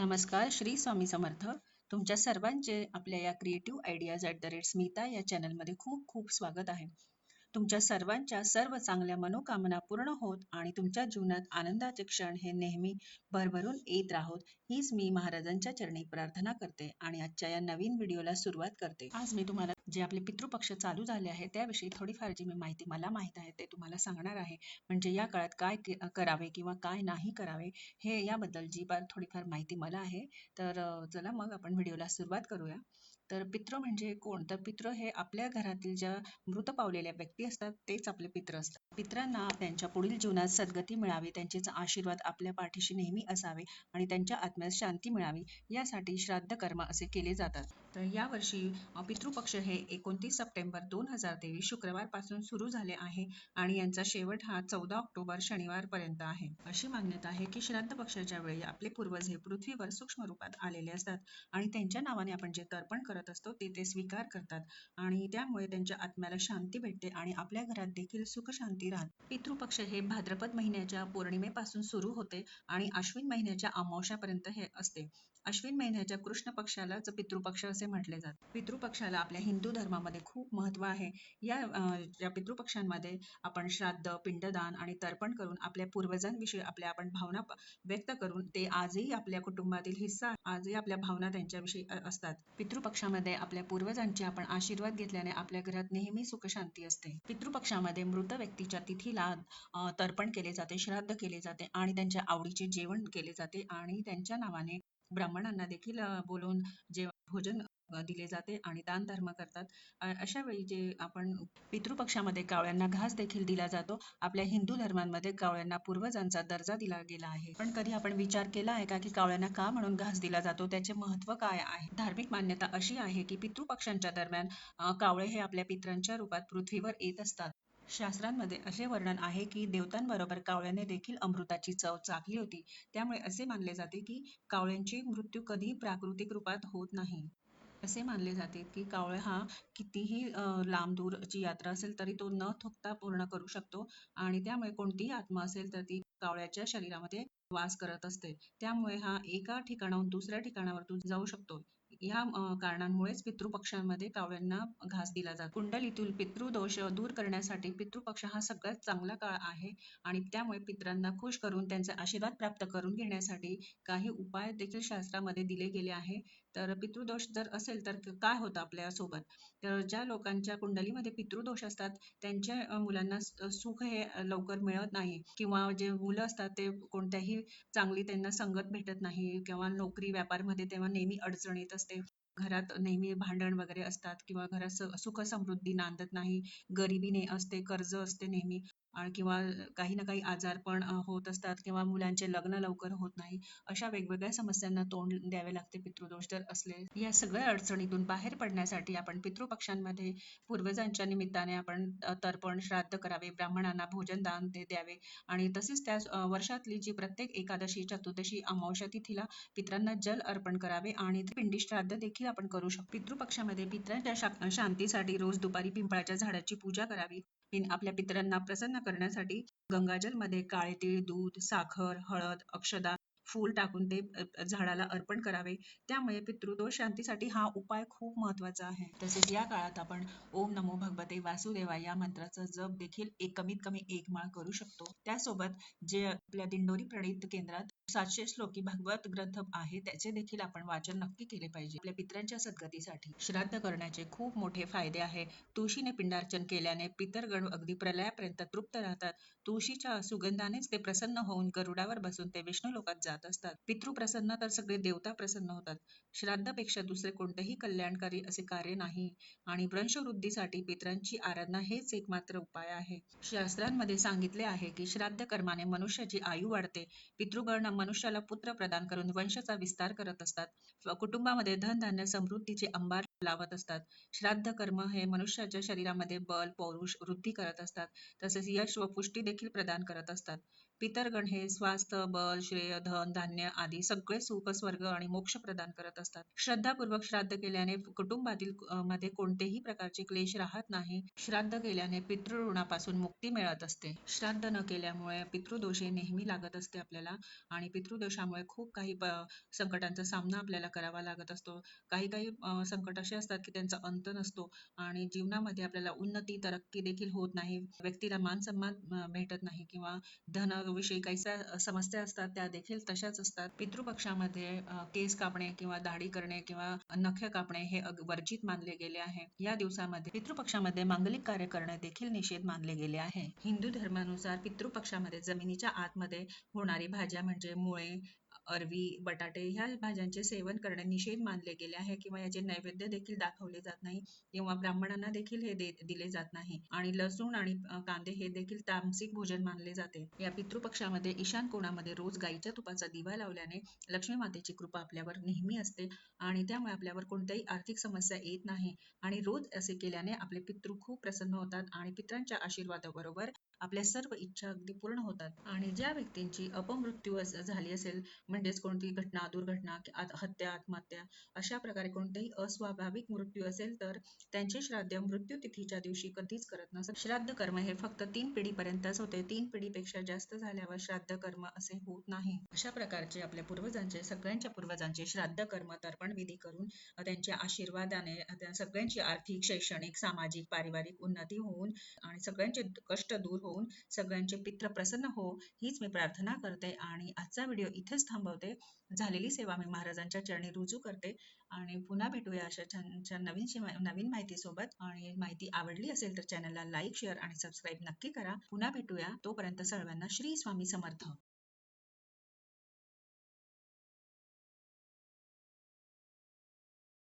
नमस्कार, श्री स्वामी समर्थ. तुमच्या सर्वांचे आपल्या या क्रिएटिव्ह आयडियाज @स्मिता या चॅनलमध्ये खूप खूप स्वागत आहे. तुमच्या सर्वांच्या सर्व चांगल्या मनोकामना पूर्ण होत आणि तुमच्या जीवनात आनंदाचे क्षण हे नेहमी भरभरून येत राहोत, हीच मी महाराजांच्या चरणी प्रार्थना करते आणि आजच्या या नवीन व्हिडिओला सुरुवात करते. आज मी तुम्हाला जे आपले पितृपक्ष चालू झाले आहे त्याविषयी थोडीफार जी मी माहिती मला माहीत आहे ते तुम्हाला सांगणार आहे. म्हणजे या काळात काय करावे किंवा काय नाही करावे हे याबद्दल जी थोडीफार माहिती मला आहे. तर चला मग आपण व्हिडिओला सुरुवात करूया. तर पितृ म्हणजे कोण? तर पितृ हे आपल्या घरातील ज्या मृत पावलेल्या व्यक्ती असतात तेच आपले पितृ असतात. पितरांना त्यांच्या पुढील जीवनात सद्गती मिळावी, त्यांचे आशीर्वाद आपल्या पाठीशी नेहमी असावे आणि त्यांच्या आत्म्यास शांती मिळावी यासाठी श्राद्ध कर्म असे केले जातात. तर यावर्षी पितृपक्ष हे 29 सप्टेंबर 2023 शुक्रवारपासून सुरू झाले आहे आणि यांचा शेवट हा 14 ऑक्टोबर शनिवारपर्यंत आहे. अशी मान्यता आहे की श्राद्ध पक्षाच्या वेळी आपले पूर्वज हे पृथ्वीवर सूक्ष्म रूपात आलेले असतात आणि त्यांच्या नावाने आपण जे तर्पण करत असतो ते स्वीकार करतात आणि त्यामुळे त्यांच्या आत्म्याला शांती भेटते आणि आपल्या घरात देखील सुख शांती राहते. पितृपक्ष हे भाद्रपद महिन्याच्या पौर्णिमेपासून सुरू होते आणि अश्विन महिन्याच्या अमावस्यापर्यंत हे असते. अश्विन महिन्याच्या कृष्ण पक्षालाच पितृपक्ष असे म्हटले जाते. पितृपक्षाला आपल्या हिंदू धर्मामध्ये खूप महत्व आहे. या पितृपक्षांमध्ये आपण श्राद्ध, पिंडदान आणि तर्पण करून आपल्या पूर्वजांविषयी आपण भावना व्यक्त करून ते आजही आपल्या कुटुंबातील हिस्सा, आजही आपल्या भावना त्यांच्याविषयी असतात. पितृपक्षामध्ये आपल्या पूर्वजांचे आपण आशीर्वाद घेतल्याने आपल्या घरात नेहमी सुख शांती असते. पितृपक्षामध्ये मृत व्यक्तीच्या तिथीला तर्पण केले जाते, श्राद्ध केले जाते आणि त्यांच्या आवडीचे जेवण केले जाते आणि त्यांच्या नावाने ब्राह्मणांना देखील बोलवून भोजन दिले जाते आणि दान धर्म करतात. अशा वेळी जे आपण पितृपक्षामध्ये कावळ्यांना घास देखील दिला जातो. आपल्या हिंदू धर्मांमध्ये कावळ्यांना पूर्वजांचा दर्जा दिला गेला आहे. पण कधी आपण विचार केला आहे का की कावळ्यांना का म्हणून घास दिला जातो, त्याचे महत्व काय आहे? धार्मिक मान्यता अशी आहे की पितृपक्षांच्या दरम्यान कावळे हे आपल्या पितरांच्या रूपात पृथ्वीवर येत असतात. शास्त्रांमध्ये असे वर्णन आहे की देवतांबरोबर कावळ्याने देखील अमृताची चव चाखली होती. त्यामुळे असे मानले जाते की कावळ्यांची मृत्यू कधीही प्राकृतिक रूपात होत नाही. असे मानले जाते की कावळा हा कितीही लांब दूरची यात्रा असेल तरी तो न थकता पूर्ण करू शकतो आणि त्यामुळे कोणतीही आत्मा असेल तर ती कावळ्याच्या शरीरामध्ये वास करत असते. त्यामुळे हा एका ठिकाणाहून दुसऱ्या ठिकाणावर तू जाऊ शकतो. या कारणांमुळेच पितृपक्षांमध्ये कावळ्यांना घास दिला जातो. कुंडलीतील पितृदोष दूर करण्यासाठी पितृपक्ष हा सगळ्यात चांगला काळ आहे आणि त्यामुळे पितरांना खुश करून त्यांचे आशीर्वाद प्राप्त करून घेण्यासाठी काही उपाय देखील शास्त्रामध्ये दिले गेले आहे. तर पितृदोष जर असेल तर काय होतं आपल्यासोबत? तर ज्या लोकांच्या कुंडलीमध्ये पितृदोष असतात त्यांच्या मुलांना सुख हे लवकर मिळत नाही किंवा जे मुलं असतात ते कोणत्याही चांगली त्यांना संगत भेटत नाही किंवा नोकरी व्यापारमध्ये तेव्हा नेहमी अडचण येत असते. घरात नेहमी भांडण वगैरे असतात किंवा घरात सुख समृद्धी नांदत नाही, गरिबी असते, कर्ज असते नेहमी किंवा काही ना काही आजार पण होत असतात किंवा मुलांचे लग्न लवकर होत नाही. अशा वेगवेगळ्या समस्यांना तोंड द्यावे लागते पितृदोष जर असले. या सगळ्या अडचणीतून बाहेर पडण्यासाठी आपण पितृपक्षांमध्ये पूर्वजांच्या निमित्ताने आपण तर्पण, श्राद्ध करावे, ब्राह्मणांना भोजन दान ते द्यावे आणि तसेच त्या वर्षातली जी प्रत्येक एकादशी, चतुर्दशी, अमावस्या तिथीला पितरांना जल अर्पण करावे आणि पिंडी श्राद्ध देखील आपण करू शकतो. पितृपक्षामध्ये पितरांच्या शांतीसाठी रोज दुपारी पिंपळाच्या झाडाची पूजा करावी. आपल्या पितरांना प्रसन्न करण्यासाठी गंगाजलमध्ये काळे तीळ, दूध, साखर, हळद, अक्षदा, फूल टाकून ते झाडाला अर्पण करावे. त्यामुळे पितृदोष शांतीसाठी हा उपाय खूप महत्वाचा आहे. तसेच या काळात आपण ओम नमो भगवते वासुदेवाय या मंत्राचा जप देखील कमीत कमी 1 माळ करू शकतो. त्यासोबत जे आपल्या दिंडोरी प्रणीत केंद्रात 700 श्लोकी भागवत ग्रंथ आहे त्याचे देखील आपण वाचन नक्की केले पाहिजे. आपल्या पितरांच्या सद्गतीसाठी श्राद्ध करण्याचे खूप मोठे फायदे आहे. तुळशीने पिंडार्चन केल्याने पितरगण अगदी प्रलयापर्यंत तृप्त राहतात. तुळशीच्या सुगंधानेच ते प्रसन्न होऊन गरुडावर बसून ते विष्णू लोकात जात असतात. पितृ प्रसन्न तर सगळे देवता प्रसन्न होतात. श्राद्धापेक्षा दुसरे कोणतेही कल्याणकारी असे कार्य नाही आणि वंशवृद्धीसाठी पितरांची आराधना हेच एकमात्र उपाय आहे. शास्त्रांमध्ये सांगितले आहे की श्राद्ध कर्माने मनुष्याची आयु वाढते. पितृगण मनुष्याला पुत्र प्रदान करून वंशाचा विस्तार करत असतात. कुटुंबामध्ये धनधान्य समृद्धीचे अंबार लावत असतात. श्राद्ध कर्म हे मनुष्याच्या शरीरामध्ये बल, पौरुष, वृद्धी करत असतात. तसेच यश व पुष्टी देखील प्रदान करत असतात. पितरगण हे स्वास्थ्य, बल, श्रेय, धन, धान्य आदी सगळे सुख, स्वर्ग आणि मोक्ष प्रदान करत असतात. श्रद्धापूर्वक श्राद्ध केल्याने कुटुंबातील मध्ये कोणतेही प्रकारचे क्लेश राहत नाही. श्राद्ध केल्याने पितृऋणापासून मुक्ती मिळत असते. श्राद्ध न केल्यामुळे पितृदोष हे नेहमी लागत असते आपल्याला आणि पितृदोषामुळे खूप काही संकटांचा सामना आपल्याला करावा लागत असतो. काही काही संकट असे असतात की त्यांचा अंत नसतो आणि जीवनामध्ये आपल्याला उन्नती, तरक्की देखील होत नाही. व्यक्तीला मान सन्मान भेटत नाही किंवा धनाविषयी काही समस्या असतात त्या देखील तशाच असतात. पितृपक्षामध्ये केस कापणे किंवा दाढी करणे किंवा नखे कापणे हे वर्जित मानले गेले आहे. या दिवसामध्ये पितृपक्षामध्ये मांगलिक कार्य करणे देखील निषेध मानले गेले आहे. हिंदू धर्मानुसार पितृपक्षामध्ये जमिनीच्या आतमध्ये होणारी भाज्या म्हणजे मुळे, अरवी, बटाटे ह्या भाज्यांचे सेवन करणे निषेध मानले गेले आहे किंवा याचे नैवेद्य देखील दाखवले जात नाही किंवा ब्राह्मणांना देखील हे दिले जात नाही आणि लसूण आणि कांदे हे देखील तामसिक भोजन मानले जाते. या पितृपक्षामध्ये ईशान कोणामध्ये रोज गाईच्या तुपाचा दिवा लावल्याने लक्ष्मी मातेची कृपा आपल्यावर नेहमी असते आणि त्यामुळे आपल्यावर कोणत्याही आर्थिक समस्या येत नाही आणि रोज असे केल्याने आपले पितृ खूप प्रसन्न होतात आणि पितरांच्या आशीर्वादाबरोबर आपल्या सर्व इच्छा अगदी पूर्ण होतात. आणि ज्या व्यक्तींची अपमृत्यू झाली असेल म्हणजेच कोणती घटना, दुर्घटना, हत्या, आत्महत्या अशा प्रकारे कोणतेही अस्वाभाविक मृत्यू असेल तर त्यांचे श्राद्ध मृत्यू तिथीच्या दिवशी कधीच करत नसतात. श्राद्ध कर्म हे फक्त 3 पिढीपर्यंतच होते. 3 पिढीपेक्षा जास्त झाल्यावर श्राद्ध कर्म असे होत नाही. अशा प्रकारचे आपल्या पूर्वजांचे, सगळ्यांच्या पूर्वजांचे श्राद्ध कर्म, तर्पण विधी करून त्यांच्या आशीर्वादाने त्या सगळ्यांची आर्थिक, शैक्षणिक, सामाजिक, पारिवारिक उन्नती होऊन आणि सगळ्यांचे कष्ट दूर होऊन सगळ्यांचे पित्र प्रसन्न हो हीच मी प्रार्थना करते आणि आजचा व्हिडिओ इथेच थांबवते. झालेली सेवा मी महाराजांच्या चरणी रुजू करते आणि पुन्हा भेटूया अशा छान छान नवीन माहिती सोबत. आणि माहिती आवडली असेल तर चॅनलला लाईक, शेअर आणि सबस्क्राईब नक्की करा. पुन्हा भेटूया. तोपर्यंत सर्वांना श्री स्वामी समर्थ.